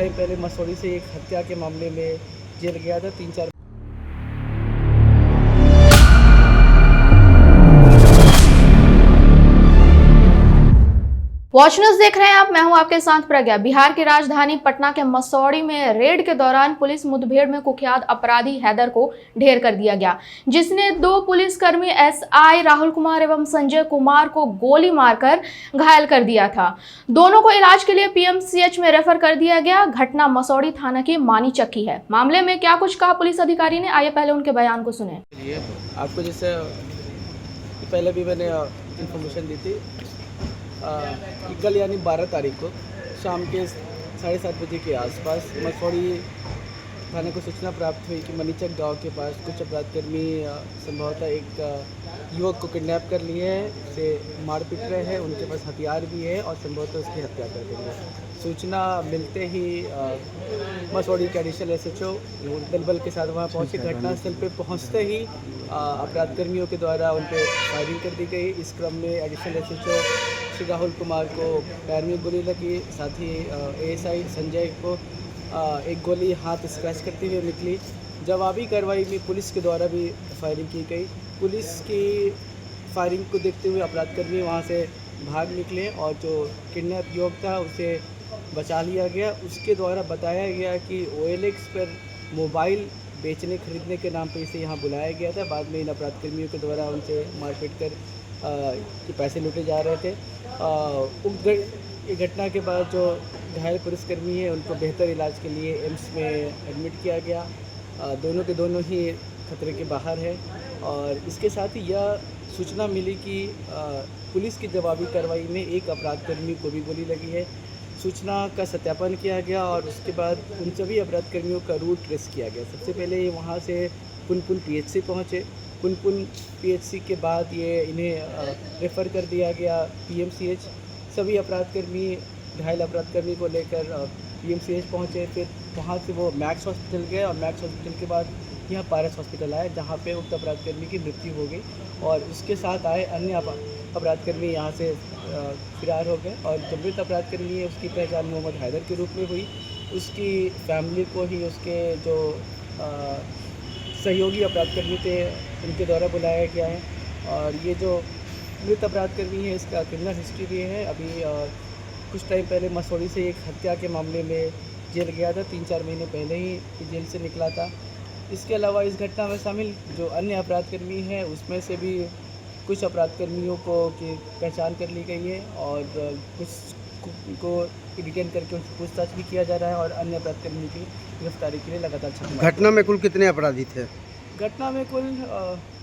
Time पहले मसौड़ी से एक हत्या के मामले में जेल गया था 3-4। वॉच न्यूज देख रहे हैं आप, मैं हूं आपके साथ प्रज्ञा। बिहार की राजधानी पटना के मसौड़ी में रेड के दौरान पुलिस मुठभेड़ में कुख्यात अपराधी हैदर को ढेर कर दिया गया, जिसने 2 पुलिसकर्मी एसआई राहुल कुमार एवं संजय कुमार को गोली मारकर घायल कर दिया था। दोनों को इलाज के लिए पीएमसीएच में रेफर कर दिया गया। घटना मसौड़ी थाना की मानीचक की है। मामले में क्या कुछ कहा पुलिस अधिकारी ने, आइए पहले उनके बयान को सुने। आपको जैसे पहले भी मैंने इंफॉर्मेशन दी थी, कल यानी 12 तारीख को शाम के 7:30 बजे के आसपास मसौड़ी थाने को सूचना प्राप्त हुई कि मनीचक गांव के पास कुछ अपराधकर्मी संभवतः एक युवक को किडनैप कर लिए हैं, उसे मार पीट रहे हैं, उनके पास हथियार भी है और संभवतः उसकी हत्या कर देंगे। सूचना मिलते ही मसौड़ी के एडिशनल एसएचओ दलबल के साथ वहां पहुंचे। घटनास्थल पर पहुंचते ही अपराधकर्मियों के द्वारा उन पर फायरिंग कर दी गई। इस क्रम में एडिशनल एसएचओ श्री राहुल कुमार को पैर में गोली लगी, साथ ही एएसआई संजय को एक गोली हाथ स्क्रैच करते हुए निकली। जवाबी कार्रवाई में पुलिस के द्वारा भी फायरिंग की गई। पुलिस की फायरिंग को देखते हुए अपराधकर्मी वहां से भाग निकले और जो किडनैप युवक था उसे बचा लिया गया। उसके द्वारा बताया गया कि OLX पर मोबाइल बेचने खरीदने के नाम पर इसे यहाँ बुलाया गया था। बाद में इन अपराधकर्मियों के द्वारा उनसे मारपीट कर पैसे लूटे जा रहे थे। उक्त घटना के बाद जो घायल पुलिसकर्मी हैं उनको बेहतर इलाज के लिए एम्स में एडमिट किया गया। दोनों के दोनों ही खतरे के बाहर है। और इसके साथ ही यह सूचना मिली कि पुलिस की जवाबी कार्रवाई में एक अपराधकर्मी को भी गोली लगी है। सूचना का सत्यापन किया गया और उसके बाद उन सभी अपराधकर्मियों का रूट ट्रेस किया गया। सबसे पहले ये वहाँ से पुनपुन PHC पहुँचे। पुनपुन PHC के बाद ये इन्हें रेफ़र कर दिया गया PMCH। सभी अपराधकर्मी घायल अपराधकर्मी को लेकर PMCH पहुँचे। फिर वहाँ से वो मैक्स हॉस्पिटल गए और मैक्स हॉस्पिटल के बाद यहाँ पारस हॉस्पिटल आए, जहाँ पे उक्त अपराधकर्मी की मृत्यु हो गई और उसके साथ आए अन्य अपराधकर्मी यहाँ से फरार हो गए। और जो मृत अपराधकर्मी है उसकी पहचान मोहम्मद हैदर के रूप में हुई। उसकी फैमिली को ही उसके जो सहयोगी अपराधकर्मी थे उनके द्वारा बुलाया गया है। और ये जो मृत अपराधकर्मी है इसका क्रिमिनल हिस्ट्री भी है। अभी कुछ टाइम पहले मसौड़ी से एक हत्या के मामले में जेल गया था, 3-4 महीने पहले ही जेल से निकला था। इसके अलावा इस घटना में शामिल जो अन्य अपराधकर्मी हैं उसमें से भी कुछ अपराधकर्मियों को की पहचान कर ली गई है और कुछ को डिटेन करके उनसे पूछताछ भी किया जा रहा है और अन्य अपराधकर्मियों की गिरफ्तारी के लिए लगातार छापेमारी। घटना में कुल कितने अपराधी थे? घटना में कुल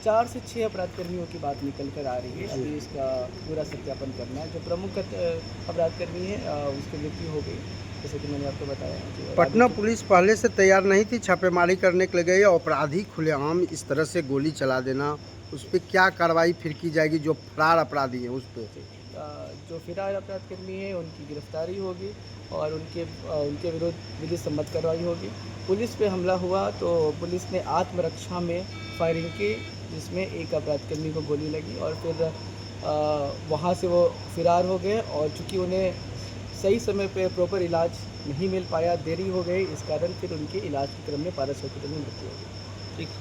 4 से 6 अपराधकर्मियों की बात निकल कर आ रही है। अभी इसका पूरा सत्यापन करना है। जो प्रमुख अपराधकर्मी है उसकी मृत्यु हो गई, जैसे कि मैंने आपको बताया। पटना पुलिस पहले से तैयार नहीं थी छापेमारी करने के लिए गई। अपराधी खुलेआम इस तरह से गोली चला देना, उस पर क्या कार्रवाई फिर की जाएगी? जो फरार अपराधी हैं उस पर जो फिरार अपराधकर्मी है उनकी गिरफ्तारी होगी और उनके विरुद्ध विधि सम्मत कार्रवाई होगी। पुलिस पे हमला हुआ तो पुलिस ने आत्मरक्षा में फायरिंग की, जिसमें एक अपराधकर्मी को गोली लगी और फिर वहाँ से वो फिरार हो गए। और चूँकि उन्हें सही समय पे प्रॉपर इलाज नहीं मिल पाया, देरी हो गई, इस कारण फिर उनके इलाज के क्रम में पारस हॉस्पिटल में मृत्यु हो गई। ठीक।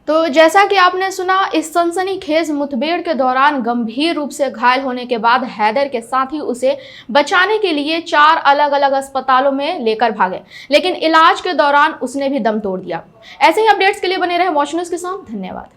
तो जैसा कि आपने सुना, इस सनसनीखेज मुठभेड़ के दौरान गंभीर रूप से घायल होने के बाद हैदर के साथी उसे बचाने के लिए 4 अलग अलग अस्पतालों में लेकर भागे, लेकिन इलाज के दौरान उसने भी दम तोड़ दिया। ऐसे ही अपडेट्स के लिए बने रहे वॉच न्यूज के साथ। धन्यवाद।